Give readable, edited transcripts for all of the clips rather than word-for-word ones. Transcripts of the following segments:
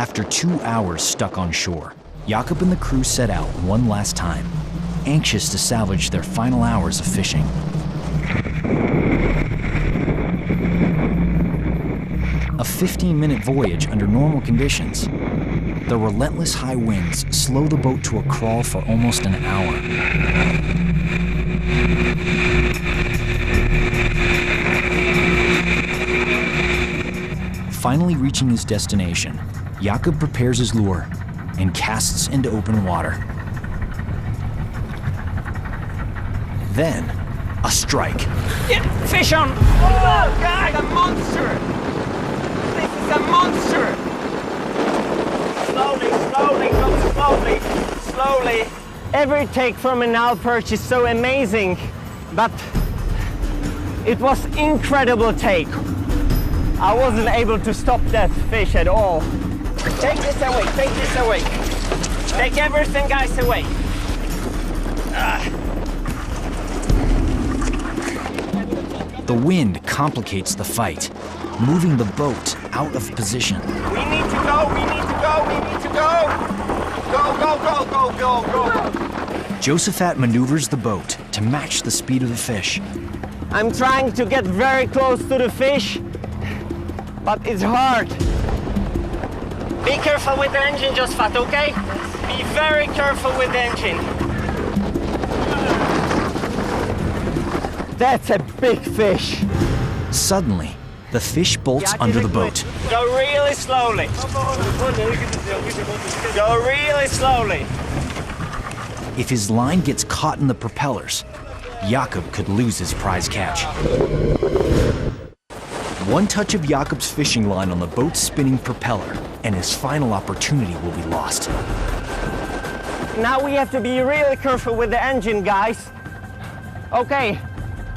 After 2 hours stuck on shore, Jakob and the crew set out one last time, anxious to salvage their final hours of fishing. A 15-minute voyage under normal conditions. The relentless high winds slow the boat to a crawl for almost an hour. Finally reaching his destination, Jakob prepares his lure and casts into open water. Then, a strike. Get fish on! Oh, God, a monster! This is a monster! Slowly, slowly, go slowly, slowly. Every take from a Nile perch is so amazing, but it was incredible take. I wasn't able to stop that fish at all. Take this away, take this away. Take everything, guys, away. The wind complicates the fight, moving the boat out of position. We need to go, we need to go, we need to go. Go, go, go, go, go, go. Josephat maneuvers the boat to match the speed of the fish. I'm trying to get very close to the fish, but it's hard. Be careful with the engine, Josephat, okay? Be very careful with the engine. That's a big fish. Suddenly, the fish bolts under the boat. Go really slowly. Go really slowly. If his line gets caught in the propellers, Jakob could lose his prize catch. One touch of Jakob's fishing line on the boat's spinning propeller, and his final opportunity will be lost. Now we have to be really careful with the engine, guys. Okay,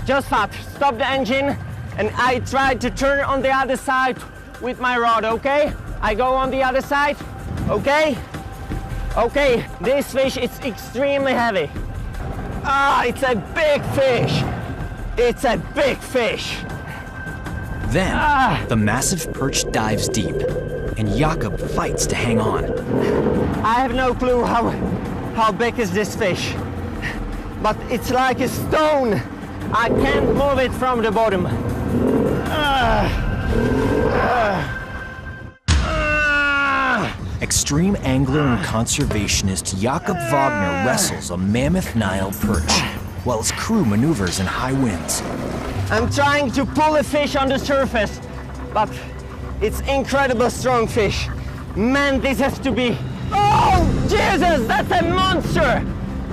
Josephat, stop the engine, and I try to turn on the other side with my rod, okay? I go on the other side, okay? Okay, this fish is extremely heavy. Ah, it's a big fish. It's a big fish. Then, the massive perch dives deep, and Jakob fights to hang on. I have no clue how big is this fish, but it's like a stone. I can't move it from the bottom. Extreme angler and conservationist Jakob Wagner wrestles a mammoth Nile perch, while his crew maneuvers in high winds. I'm trying to pull a fish on the surface, but it's incredible strong fish. Man, this has to be... Oh, Jesus, that's a monster!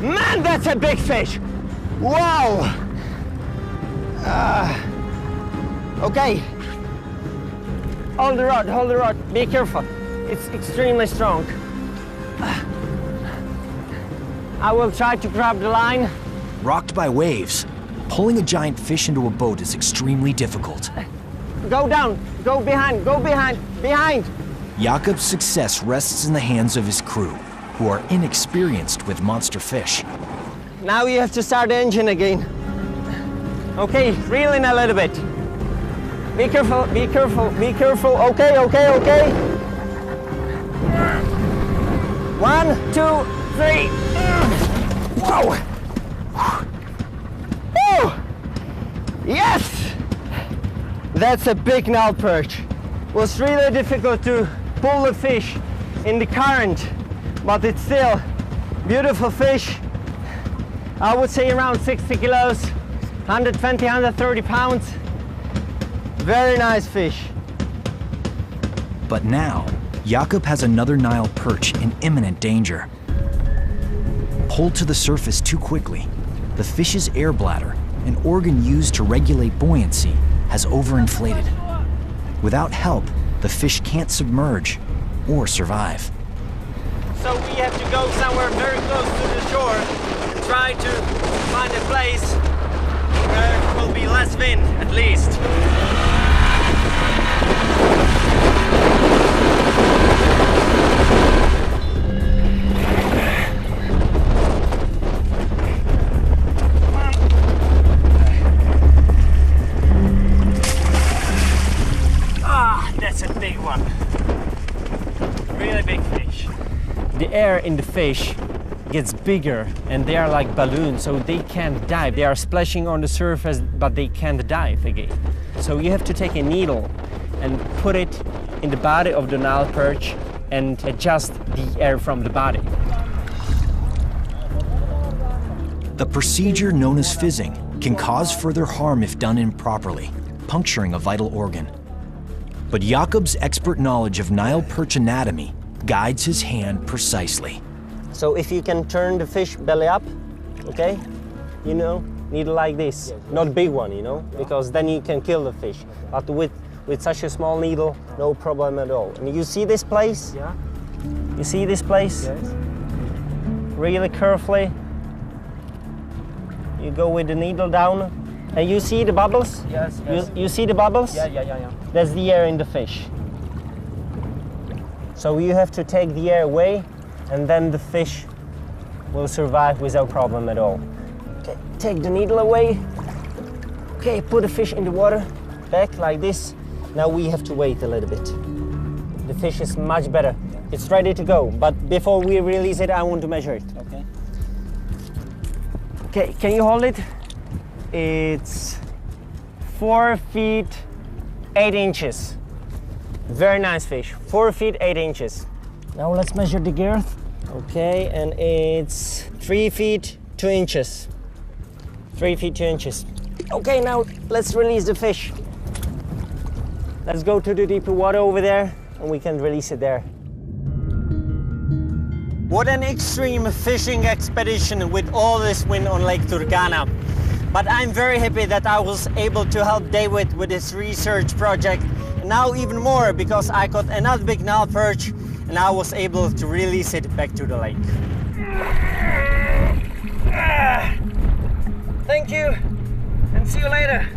Man, that's a big fish! Wow! Okay. Hold the rod, be careful. It's extremely strong. I will try to grab the line. Rocked by waves, pulling a giant fish into a boat is extremely difficult. Go down, go behind, behind! Jakob's success rests in the hands of his crew, who are inexperienced with monster fish. Now you have to start the engine again. Okay, reel in a little bit. Be careful, be careful, be careful. Okay, okay, okay. 1, 2, 3. Wow! Oh! Yes! That's a big Nile perch. It was really difficult to pull the fish in the current, but it's still beautiful fish. I would say around 60 kilos, 120, 130 pounds. Very nice fish. But now, Jakob has another Nile perch in imminent danger. Pulled to the surface too quickly, the fish's air bladder, an organ used to regulate buoyancy, has overinflated. Without help, the fish can't submerge or survive. So we have to go somewhere very close to the shore and try to find a place where there will be less wind, at least. Ah, that's a big one. Really big fish. The air in the fish gets bigger and they are like balloons, so they can't dive. They are splashing on the surface, but they can't dive again. So you have to take a needle and put it in the body of the Nile perch and adjust the air from the body. The procedure known as fizzing can cause further harm if done improperly, puncturing a vital organ. But Jakob's expert knowledge of Nile perch anatomy guides his hand precisely. So if you can turn the fish belly up, okay, you know, needle like this, not big one, you know, because then you can kill the fish. But with such a small needle, no problem at all. And you see this place? Yeah. You see this place? Yes. Really carefully. You go with the needle down, and you see the bubbles? Yes, yes. You see the bubbles? Yeah. That's the air in the fish. So you have to take the air away, and then the fish will survive without problem at all. Okay, take the needle away. Okay, put the fish in the water, back like this. Now we have to wait a little bit. The fish is much better. It's ready to go, but before we release it, I want to measure it. Okay. Okay, can you hold it? It's 4 feet 8 inches. Very nice fish, 4 feet 8 inches. Now let's measure the girth. Okay, and it's 3 feet 2 inches. 3 feet 2 inches. Okay, now let's release the fish. Let's go to the deeper water over there and we can release it there. What an extreme fishing expedition with all this wind on Lake Turkana. But I'm very happy that I was able to help David with his research project. And now even more because I caught another big Nile perch and I was able to release it back to the lake. Thank you and see you later.